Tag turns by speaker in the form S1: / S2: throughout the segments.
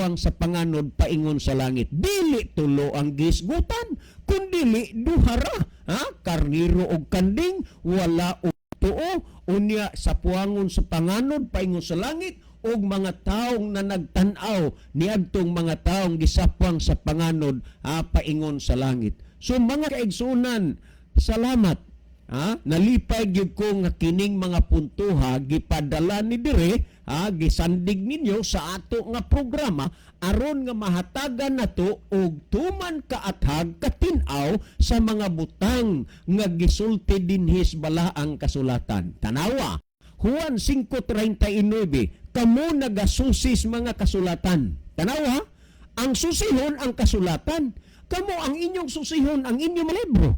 S1: gisapwang sa panganod paingon sa langit. Dili tulo ang gisgutan, kundili duhara, karniro og kanding, wala og tuo, unya sapuangon sa panganod paingon sa langit, og mga taong na nagtanaw niadtong mga taong gisapwang sa panganod paingon sa langit. So mga kaigsunan, salamat. Nalipay gyud ko nga kining mga puntuha gipadala ni dire, gisandig ninyo sa ato nga programa aron nga mahatagan nato og tuman kaathag katin-aw sa mga butang nga gisulti dinhis balaang kasulatan. Tanawa, Juan 5:39, kamo nagasusis mga kasulatan. Tanawa, ang susihon ang kasulatan. Kamo ang inyong susihon ang inyong libro.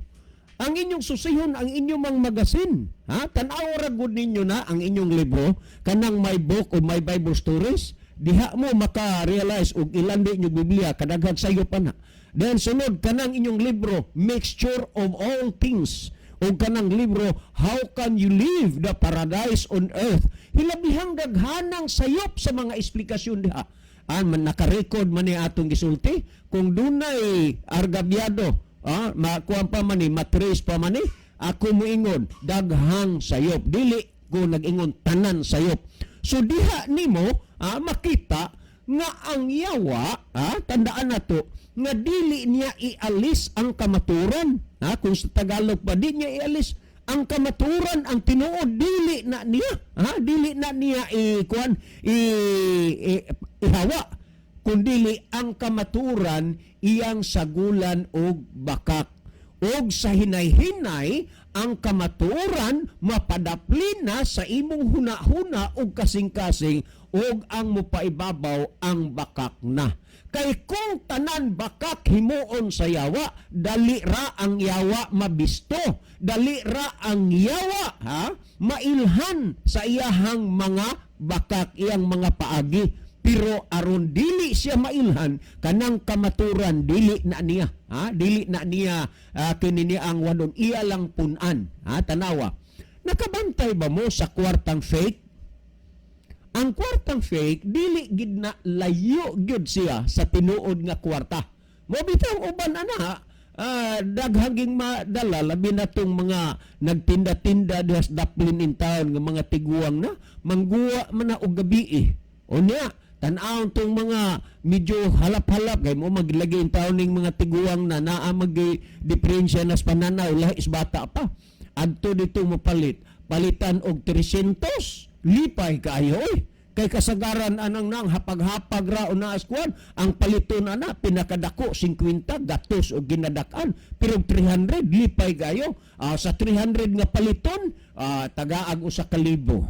S1: Ang inyong susihon ang inyong mga magasin. Tanaw ra gud ninyo na ang inyong libro, kanang my book o my Bible stories. Diha mo maka-realize og ilan di inyong Biblia, kadaghan sayo pa na. Then sunod, kanang inyong libro, Mixture of All Things. O kanang libro, How Can You Live the Paradise on Earth? Hilabihang daghanang sayop sa mga eksplikasyon diha. Nakarecord man ni atong gisulti, kung dunay argabyado, makuha pa man ni, matrace pa man ni, ako moingon, daghang sayop. Dili ko nag-ingon, tanan sayop. So diha nimo, makita nga ang yawa, tandaan na to, nga dili niya ialis ang kamaturan. Kung sa Tagalog pa, di niya ialis ang kamaturan, ang tinuod, dili na niya. Dili na niya ihawa. Kundili ang kamaturan iyang sagulan og bakak. Og sa hinay-hinay, ang kamaturan mapadapli na sa imong huna-huna og kasing-kasing og ang mupaibabaw ang bakak na. Kay kung tanan bakak himuon sa yawa, dali ra ang yawa mabisto. Dali ra ang yawa mailhan sa iyahang mga bakak, iyang mga paagi. Pero aron dili siya mailhan, kanang kamaturan dili na niya. Dili na niya kini niya ang wadon, iya lang punan. Tanawa. Nakabantay ba mo sa kwartang fake? Ang kwartang fake dili gid na layo gyud siya sa tinuod nga kwarta. Mo bitaw uban ana, daghang madala labi na tong mga nagtinda-tinda diha sa daplin in town nga mga tiguang na mangguwa man na og gabi. Unya, tan-aw tong mga medyo halap-halap kay mo maglagay in town ning mga tiguang na naa mag-diferensya nas pananaw lahis bata pa. Adto dito mapalit, palitan og 300, lipay kaayo kay kasagaran anang nang hapag-hapag ra una askuan, ang paliton ana pinakadako 50 gatos og ginadak-an, pero 300 lipay kayo. Sa 300 nga paliton tagaag usa ka libo.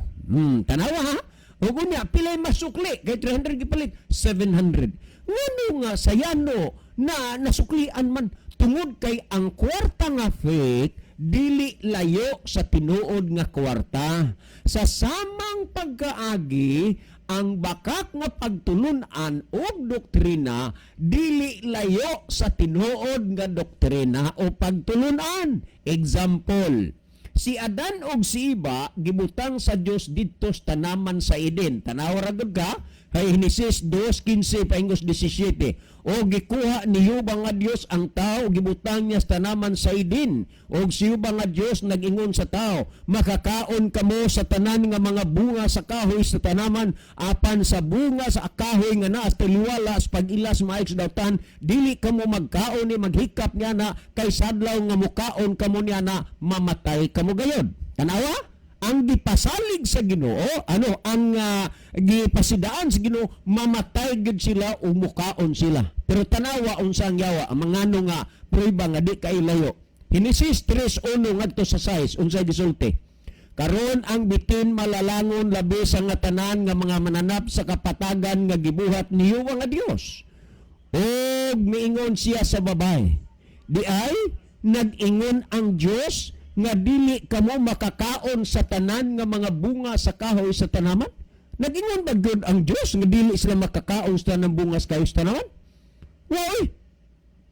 S1: Tanawa ug unya pilay masukli kay 300 gipalit 700. Ngano nga sayano na nasuklian man tungod kay ang kwarta nga fake dili layo sa tinuod nga kwarta. Sa samang pagkaagi, ang bakak nga pagtulunan og doktrina dili layo sa tinuod nga doktrina o pagtulunan. Example, si Adan og si Eva gibutang sa Dios didto sa tanaman sa Eden. Tanaw ra gud ka kay Genesis 2:15 paingos 17. O gikuha ni Yuba nga Dios ang tao, gibutang niya sa tanaman sa Eden. O si Yuba nga Dios nag-ingon sa tao, makakaon kamo sa tanan nga mga bunga sa kahoy sa tanaman, apan sa bunga sa kahoy nga naa sa liwala sa pag-ilas maayos daw tan, dili kamo magkaon ni maghikap niya na, kay sadlaw nga mukaon kamo niya na, mamatay kamo gayod. Tanawa? Ang gipasalig sa Ginoo, ang gipasidaan sa Ginoo, mamatay gid sila o mukaon sila. Pero tanawa unsang yawa, ang mangano nga prueba nga di kay layo. Genesis 3:1 ngadto sa 6 unsay gisulti. Karon ang bitin malalangon labi sa nga tanan nga mga mananap sa kapatagan nga gibuhat niyo nga Dios. Og miingon siya sa babay, di ay nag-ingon ang Dios nga dili kamo makakaon sa tanan nga mga bunga sa kahoy sa tanaman? Nag-ingon ba gyud ang Dios nga dili sila makakaon sa tanang bunga sa kahoy sa tanaman? Way,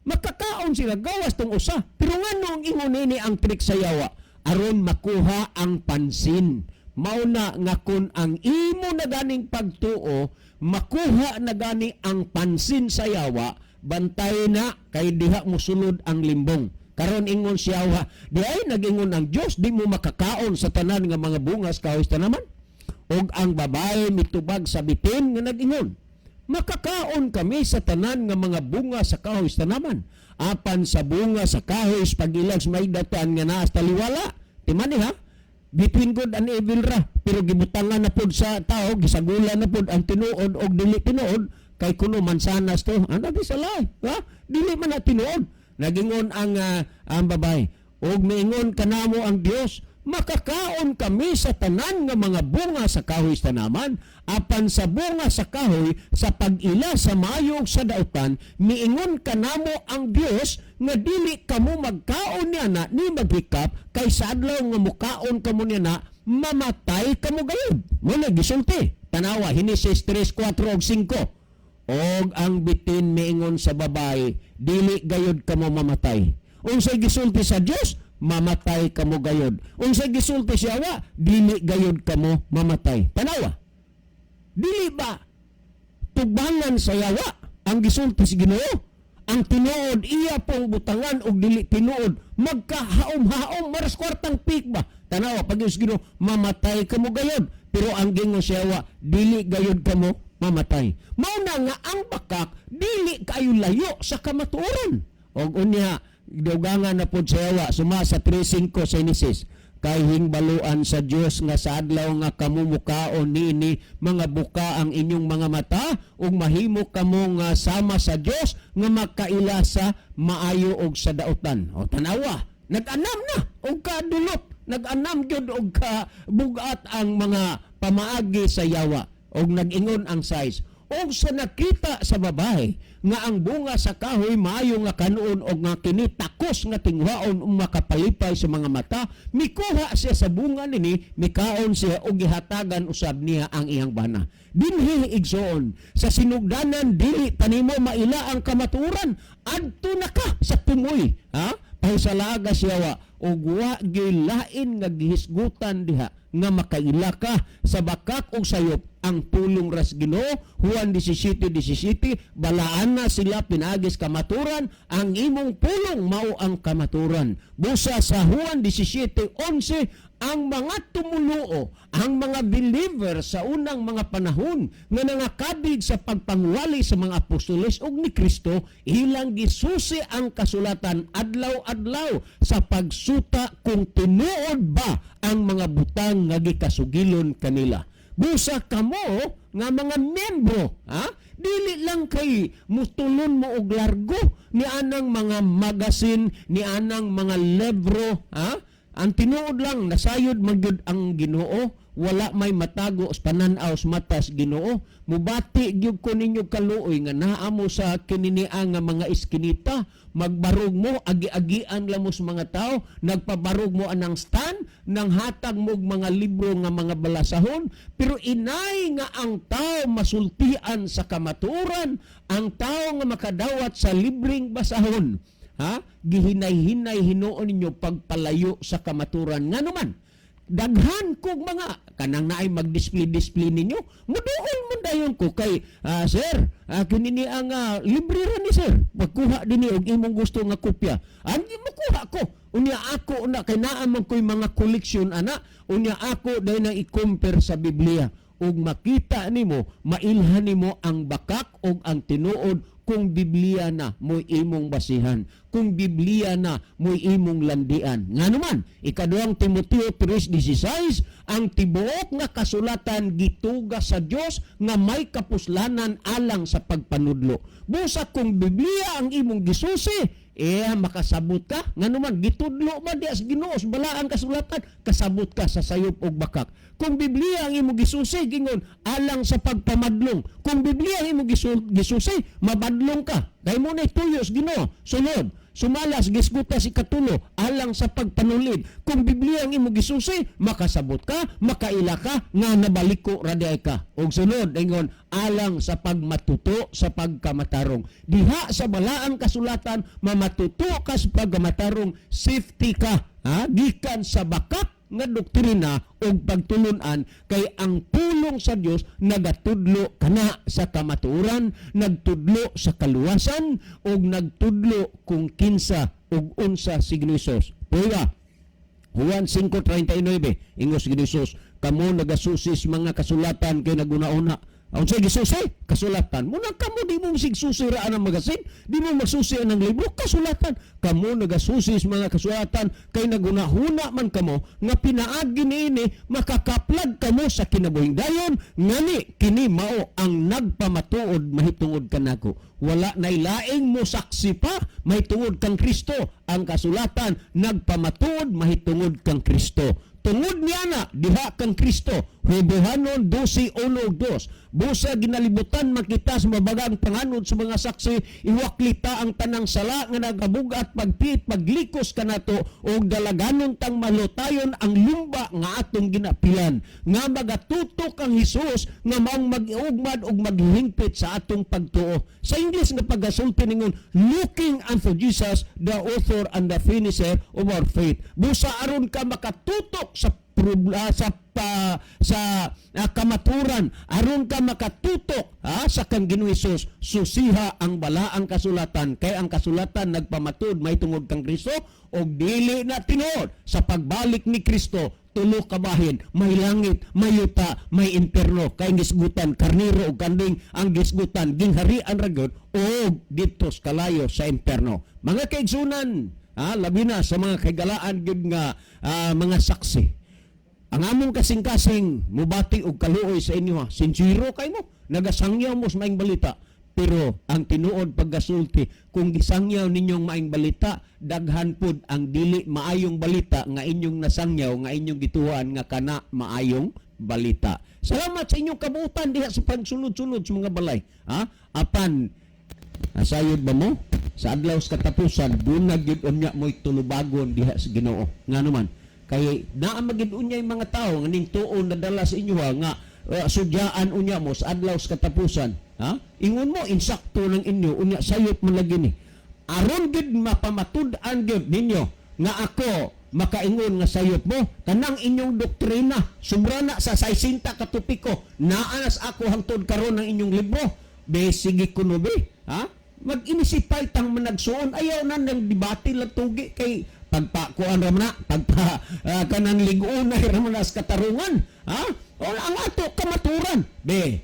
S1: makakaon sila gawas tong usa. Pero ngano ang ingon ini ang trik sa yawa? Aron makuha ang pansin. mauna nga kun ang imo na ganing pagtuo makuha na gani ang pansin sa yawa, bantay na kay diha mo sulod ang limbong. Karon ingon si yawa, di ay nag-ingon ang Dios, di mo makakaon sa tanan nga mga bungas kahoy sa tanaman. Og ang babae mitubag sa bitin nga nag-ingon, makakaon kami sa tanan nga mga bunga sa kahoy sa tanaman. Apan sa bunga sa kahoy pagilag may datan nga naas taliwala. Timani ha? Between good and evil ra, pero gibutangan na pod sa tao, gisagulan na pod ang tinuod og dili tinuod, kay kuno mansanas to, ana di salay, ha? Dili man na tinuod. Nagingon ang babae, og miingon kanamo ang Dios, makakaon kami sa tanan nga mga bunga sa kahoy sa tanaman, apan sa bunga sa kahoy sa pag-ila sa maayo sa dautan, miingon kanamo ang Dios nga dili kamo magkaon niya na ni maghikap kay sa adlaw nga mukaon kamo niya na mamatay kamo gayud. Muna gisulti. Tanawa Henesis 3:4 ug 5. Og ang bitin miingon sa babae, dili gayud kamo mamatay. Unsay gisulti sa Dios, mamatay kamo gayod. Unsay gisulti siya wa, dili gayod kamo mamatay. Tanawa. Dili ba tubangan sa yawa ang gisulti si Ginoo? Ang tinuod iya pong butangan og dili tinuod, magkahaom-haom maras kwartang pik ba? Tanawa pag si Ginoo, mamatay kamo gayod. Pero ang gingon siya wa, dili gayod kamo mamatay. Mao na nga ang bakak dili kayo layo sa kamatuoran. Og unya dugangan na po sa yawa, suma sa 3:5 sa Henesis, kay hingbaluan sa Dios nga sa adlaw nga kamumukaon niini mga buka ang inyong mga mata ug mahimo kamo nga sama sa Dios nga makaila sa maayo og sa dautan. O tanawa, nag-anam na og kadulot, nag-anam gyud og kabugat ang mga pamaagi sa yawa og nag-ingon ang size. Og sa nakita sa babae nga ang bunga sa kahoy maayo nga kanuon og nga kini takos nga tingwaon makapalipay sa mga mata, mikuha siya sa bunga nini, mikaon siya og gihatagan usab niya ang iyang bana. Dinhi igsoon sa sinugdanan dili tanimo maila ang kamatuoran, adto na ka sa tumoy, ha? Pahisalaga siya wa og wa gilain nga gihisgutan diha nga makaila ka sa bakak og sayop ang pulong ras Ginoo. Juan 17:17, balaan na sila pinagis kamaturan, ang imong pulong mao ang kamaturan. Busa sa Juan 17:11, ang mga tumuluo, ang mga believer sa unang mga panahon nga nangakabig sa pagpangwali sa mga apostoles ug ni Kristo, ilang gisusi ang kasulatan adlaw-adlaw sa pagsuta kung tinuod ba ang mga butang nga gikasugilon kanila. Busa kamo nga mga membro, ha? Dili lang kay mutulon mo og largo ni anang mga magasin, ni anang mga libro, ha? Ang tinuod lang nasayod magyud ang Ginoo, wala may matago sa pananaw sa matas Ginoo. Mubati gyud ko ninyo kaluoy nga naa mo sa kininiya nga mga iskinita, magbarog mo agi-agian lang mo sa mga tao, nagpabarog mo anang stand, nang hatag mo mga libro nga mga balasahon, pero inay nga ang tao masultian sa kamaturan, ang tao nga makadawat sa libreng basahon, ha? Gihinay-hinay hinuon ninyo pagpalayo sa kamaturan. Nga naman, daghan kog mga kanang naay mag-display ninyo, muduol man dayon ko kay sir, kinini ang libre ra ni sir. Magkuha dinhi og imong gusto nga kopya. Ani mo kuha ko. Unya ako na kay naa man koy mga koleksyon ana. Unya ako dahil na i-compare sa Biblia ug makita nimo, mailhan nimo ang bakak ug ang tinuod kung Biblia na mo'y imong basihan, kung Biblia na mo'y imong landian. Nga naman, ikaduhang Timoteo 3:16, ang tibuok nga kasulatan gituga sa Dios nga may kapuslanan alang sa pagpanudlo. Busa kung Biblia ang imong gisusi, makasabot ka. Nga naman, gitudlo man di as Ginoo sa balaan kasulatan, kasabot ka sa sayop og bakak. Kung Biblia ang imong gisusi, gingon, alang sa pagpamadlong. Kung Biblia ang imong gisusi, mabadlong ka. Dahil mo na tuyos, Ginoo, sunod. Sumalas, gisguta si katulo, alang sa pagpanulid. Kung Biblia ang imong gisusi, makasabot ka, makaila ka, nga nabaliko raday ka. O sunod, ingon, alang sa pagmatuto sa pagkamatarong. Diha sa balaang kasulatan, mamatuto ka sa pagkamatarong, safety ka. Ha? Gikan sa bakak, nga doktrina o pagtulunan kay ang pulong sa Dios nagatudlo kana sa kamatuoran, nagtudlo sa kaluwasan o nagtudlo kung kinsa ug unsa si Hesus. Pwera Juan 5:39 ingos si Hesus, kamo nagasusis mga kasulatan kay naguna-una. Ang sige susi, kasulatan. Muna kamo di mo sigsusi raan ang magasin, di mo magsusi ang libro, kasulatan. Kamo nagasusi sa mga kasulatan kay nagunahuna man kamo nga pinaagi niini makakaplag kamo sa kinabuhing dayon ngani kini mao ang nagpamatuod mahitungod kanako. Wala nay laing mo saksi pa mahitungod kang Kristo. Ang kasulatan nagpamatuod mahitungod kang Kristo. Tungod niya na, diha kang Kristo. Hubuhanon 12:1-2. Busa ginalibutan makita sa mabagang panganod sa mga saksi, iwaklita ang tanang sala nga nagabugat pagpiit paglikos kanato o dalaganon tang malutayon ang lumba nga atong ginapilan. Nga magatutok ang Hesus nga maong mag-iugmad o maghingpit sa atong pagtuo. Sa English nga pagasulti ningon, looking unto Jesus, the author and the finisher of our faith. Busa aron ka makatutok sa kamaturan, aron ka makatutok sa kang Ginoong Hesus, susiha ang balaang kasulatan kay ang kasulatan nagpamatud mahitungod kang Kristo og dili na tinuod sa pagbalik ni Kristo. Tulo ka bahin, may langit, may yuta, may impierno, kay gisgutan karniro ug kanding ang gisgutan gingharian ragod og dito kalayo sa impierno. Mga kaigsunan, labi na sa mga kagalaan gid nga mga saksi. Ang among kasing-kasing mubati og kaluoy sa inyo sincero kay mo, nagasangyaw mo sa maing balita. Pero ang tinuod paggasulti, kung gisangyaw ninyong maing balita, daghan pud ang dili maayong balita nga inyong nasangyaw, nga inyong gituhan nga kana maayong balita. Salamat sa inyong kabuutan diha sa pagsunod-sunod sa mga balay. Apan, nasayod ba mo? Sa adlaw sa katapusan, doon nagyud unya mo'y tulubagon diha sa Ginoo. Nga naman, kay naa magid unya yung mga tao nga ning tuon nadala sa inyo nga sudyaan unya mo sa adlaw sa katapusan. Ingon mo insakto ng inyo unya sayop man lagi ni. Aron gid mapamatud-an gid ninyo nga ako makaingon nga sayop mo kanang inyong doktrina sumra na sa 60 ka topiko naanas ako hangtod karon ng inyong libro. Be sige kuno be. Mag-inisipay tang managsuon ayaw na nang debate lang tugi kay pagpakuan raman na kanang ligunay raman na sa katarungan o ang ato kamaturan be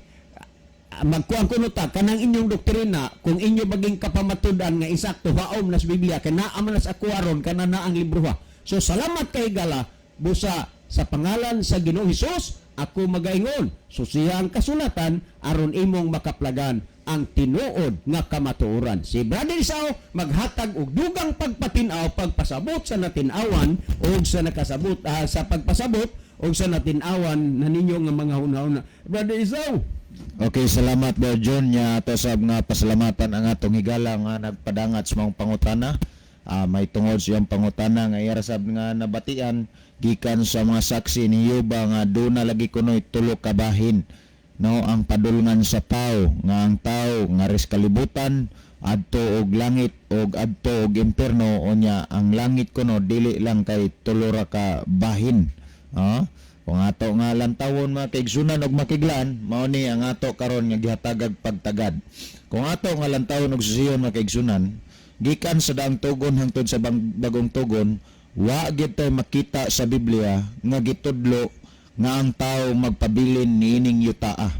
S1: magkuan kuno ta kanang inyong doktrina kung inyo baging kapamatudan nga insakto haom nas Biblia kay naa man nas akuaron kana na ang libro ha. So salamat kay gala busa sa pangalan sa Ginoong Hesus ako magaingon susiha ang kasulatan aron imong makaplagan ang tinuod nga kamatuoran. Si Brother Isao maghatag og dugang pagpatinaw, pagpasabot sa natinawan o sa nakasabot sa pagpasabot o sa natinawan na ninyo nga mga hunahuna. Brother Isao.
S2: Okay, salamat Brother John nya ato sab nga pasalamatan ang atong higala nga nagpadangat sa mga pangutana. May tungod siyang pangutana nga iyarasab nga nabatian gikan sa mga saksi ni Yoba nga do na lagi kunoy tulo ka bahin. No, ang padulngan sa tao nga ang tao nga res kalibutan adto og langit og adto og impierno unya ang langit kuno dili lang kay tulo ra ka bahin. Kung ato nga lantawon mga kaigsunan og makiglaan mao ni ang ato karon nga gihatagag pagtagad. Kung ato nga lantawon og susiyon mga kaigsunan gikan sa daang tugon hangtod sa bagong tugon wa gyud tay makita sa Biblia nga gitudlo nga ang tao magpabilin niining yutaa.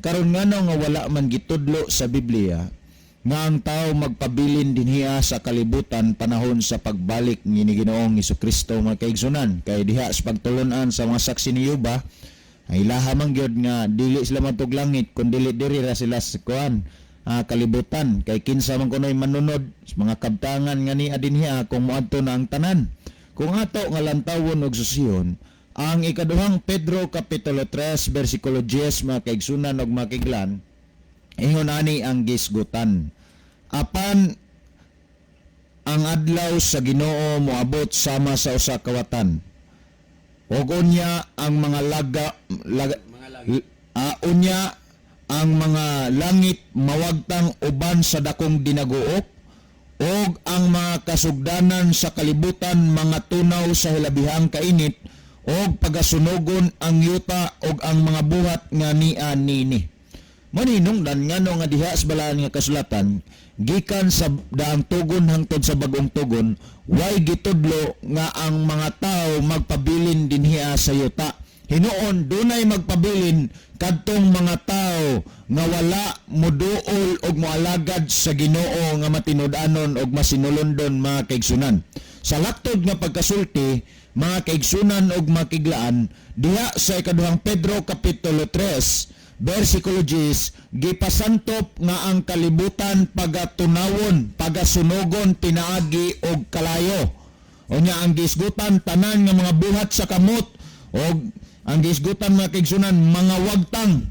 S2: Karon ngano nga wala man gitudlo sa Biblia nga ang tao magpabilin dinhiya sa kalibutan panahon sa pagbalik ni Ginoong Hesukristo mga kaigsunan. Kay diha sa pagtulunan sa mga saksi ni Yoba ay laha man gyud nga dili sila matug langit kun dili diri ra sila sa kuan kalibutan kay kinsa man kunoy manunod sa mga kabtangan nga ni dinhiya kung moadto na ang tanan. Kung ato nga lantawon og susiyon ang ikaduhang Pedro Kapitulo 3 versikulo 10 mga kaigsunan og makiglan ingon ani ang gisgutan. Apan ang adlaw sa Ginoo moabot sama sa usa ka watan. Ug unya ang mga unya ang mga langit mawagtang uban sa dakong dinaguok ug ang mga kasugdanan sa kalibutan mga tunaw sa hilabihang kainit og pagasunogon ang yuta og ang mga buhat nga niya nini. Maninungdan ngano nga diha sa balaan nga kasulatan gikan sa daang tugon hangtod sa bagong tugon way gitudlo nga ang mga tao magpabilin dinhiya sa yuta. Hinuon dunay magpabilin kadtong mga tao nga wala moduol og moalagad sa Ginoo nga matinud-anon og masinulondon mga kaigsunan. Sa laktod nga pagkasulti mga kaigsunan og makiglaan diha sa ikaduhang Pedro kapitulo 3 versikulo 10 gipasantop nga ang kalibutan pagatunawon pagasunogon pinaagi og kalayo. Unya ang gisgutan tanan nga mga buhat sa kamot og ang gisgutan mga kaigsunan mga wagtang.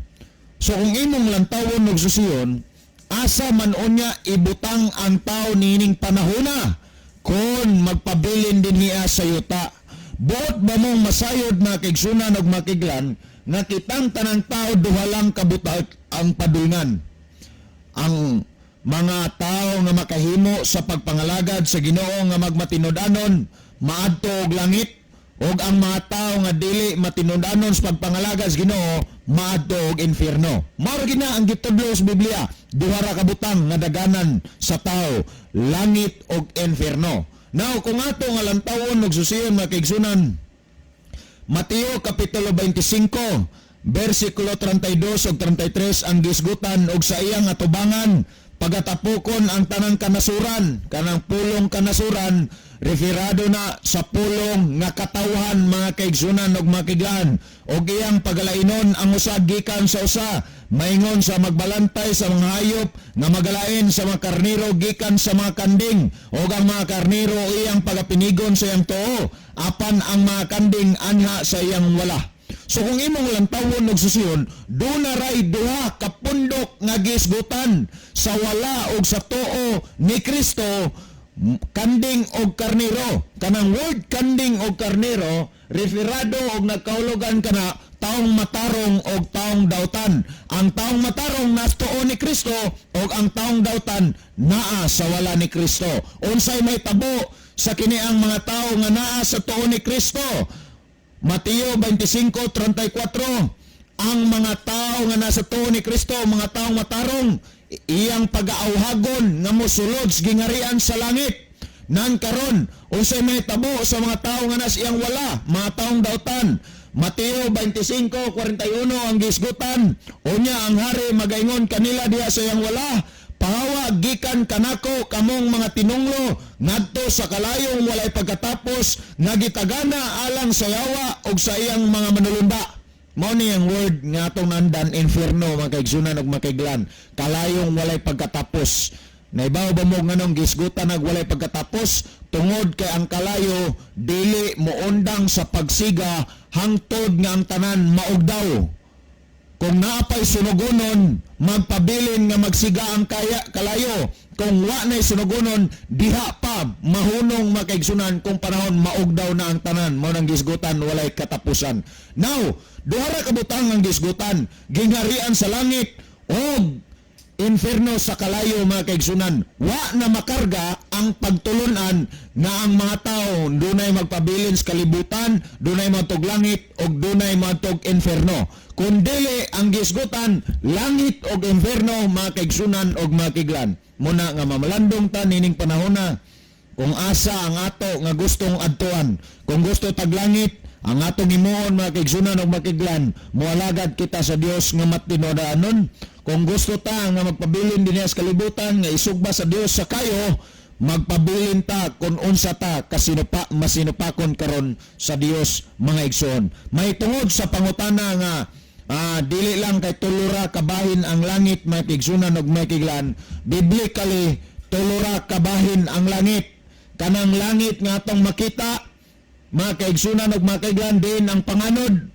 S2: So kung imong lantawon og susiyon asa man unya ibutang ang tao nining panahona kon magpabilin dinhiya sa yuta. Buot ba mong masayod mga kaigsunan og makiglan nga kitang tanang tao duha lang kabutak ang padulngan. Ang mga tao nga makahimo sa pagpangalagad sa Ginoo nga magmatinud-anon maadto og langit og ang mga tao nga dili matinud-anon sa pagpangalagad sa Ginoo maadto og infierno. Mao gina ang gitudlo sa Biblia, duha ra ka butang nga daganan sa tao, langit og infierno. Now kung ato nga lantawon og susiyon mga kaigsunan, Mateo kapitulo 25 versikulo 32 ug 33 ang gisgutan og sa iyang atubangan pagatapukon ang tanang kanasuran, kanang pulong kanasuran referado na sa pulong nga katawhan mga kaigsunan ug makiglan og iyang pagalainon ang usa gikan sa usa maingon sa magbalantay sa mga hayop nga magalain sa mga karniro gikan sa mga kanding ug ang mga karniro iyang pagapinigon sa iyang tuo apan ang mga kanding anha sa iyang wala. So kung imong lantawon og susiyon, duna ray duha ka pundok nga gisgutan sa wala og sa tuo ni Kristo, kanding og karnero. Kanang word kanding og karnero referado og nagkahulugan kana taong matarong og taong dawtan. Ang taong matarong nas tuo ni Kristo og ang taong dawtan naa sa wala ni Kristo. Unsay may tabo sa kini ang mga tao nga naa sa tuo ni Kristo? Mateo 25:34 ang mga tao nga nasa tuo ni Kristo, mga taong matarong, iyang pag-aawhagon nga mosulod sa gingarian sa langit. Nan karon unsay may tabo sa mga tao nga nas iyang wala, mga taong dawtan. Mateo 25:41 ang gisgutan, unya ang hari magaingon kanila diha sa iyang wala, pahawa gikan kanako kamong mga tinunglo ngadto sa kalayong walay pagkatapos nga gitagana alang sa yawa og sa iyang mga manulunda. Mao ni ang word nga atong nandan infierno mga kaigsunan ug makaiglan, kalayong walay pagkatapos. Naibaw ba mo nganong gisgutan ag walay pagkatapos tungod kay ang kalayo dili moundang sa pagsiga hangtod nga ang tanan maugdaw. Kung naapay sunugonon, magpabilin nga magsiga ang kalayo. Kung wa na'y sunugonon, diha pa mahunong makaigsunan kung panahon maugdaw na ang tanan. Mao nang gisgutan, walay katapusan. Now, duha ra kabutang ang gisgutan, gingharian sa langit o inferno sa kalayo mga kaigsunan. Wa na makarga ang pagtulunan na ang mga tao dunay magpabilin sa kalibutan, dunay matog langit o dunay matog inferno. Kundili ang gisgutan, langit o inferno mga kaigsunan o makiglan. Muna nga mamalandong ta nining panahon na kung asa ang ato nga gustong adtuan. Kung gusto taglangit, ang atong himuon mga kaigsunan o makiglan, mualagad kita sa Dios nga matinodaanon. Kung gusto ta nga magpabilin din sa kalibutan, nga isugba sa Dios sa kayo, magpabilin ta kung unsa ta masinupakon karon sa Dios mga igsoon. May tungod sa pangutana nga dili lang kay tulura kabahin ang langit may igsunan og may kiglan. Biblically, tulura kabahin ang langit. Kanang langit nga atong makita, mga kaigsunan og mga kaiglan, din ang panganod,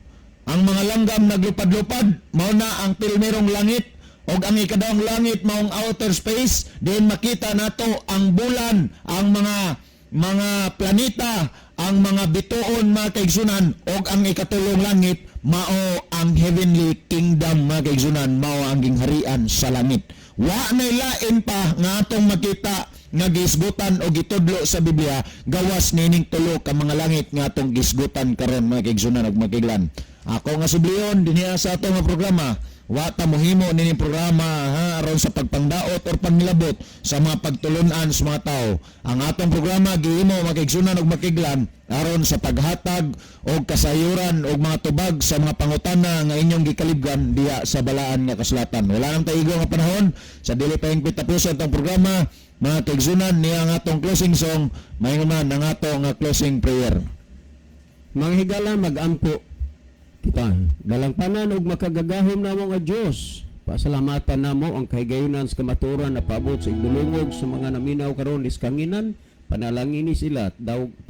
S2: ang mga langgam naglupad-lupad, mao na ang pilmerong langit, og ang ikadawang langit maong outer space, din makita nato ang bulan, ang mga planeta, ang mga bituon mga kaigsunan, og ang ikatulong langit mao ang heavenly kingdom mga kaigsunan, mao ang gingharian sa langit. Wa nay lain pa nga atong makita nga gisgutan o gitudlo sa Biblia gawas nining tulo ka mga langit nga atong gisgutan karon mga kaigsunan ug magiglan. Ako nga subliyon dinhi sa ato nga programa. Wa ta mohimo nini programa aron sa pagpangdaot or panglabot sa mga pagtulunan sa mga tao. Ang atong programa gihimo makigsunan ug makiglan aron sa paghatag og kasayuran og mga tubag sa mga pangutana nga inyong gikalibgan diya sa balaan nga kasulatan. Wala nang taigo nga panahon sa dili pa hingpit tapuson tong programa. Mga kaigsunan niya ang atong closing song, mahingunan ang atong closing prayer.
S1: Mga higala, mag-ampo kita. Dalang tanan og makagagahom namo nga Dios. Pasalamatan namo ang kahigayunan sa kamaturan na paabot sa igdulungog sa mga naminaw karon diskanginan. Panalangin ni sila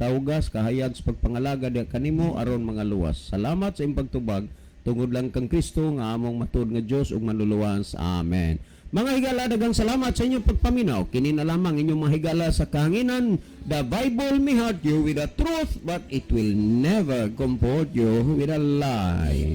S1: tawgas kahayag sa pagpangalaga di kanimo aron mga luwas. Salamat sa imong pagtubag tungod lang kang Kristo nga among matud nga Dios ug manluluwas. Amen. Mga higala, daghang salamat sa inyong pagpaminaw. Kini na lamang inyong mga higala sa kahanginan. The Bible may hurt you with the truth, but it will never comfort you with a lie.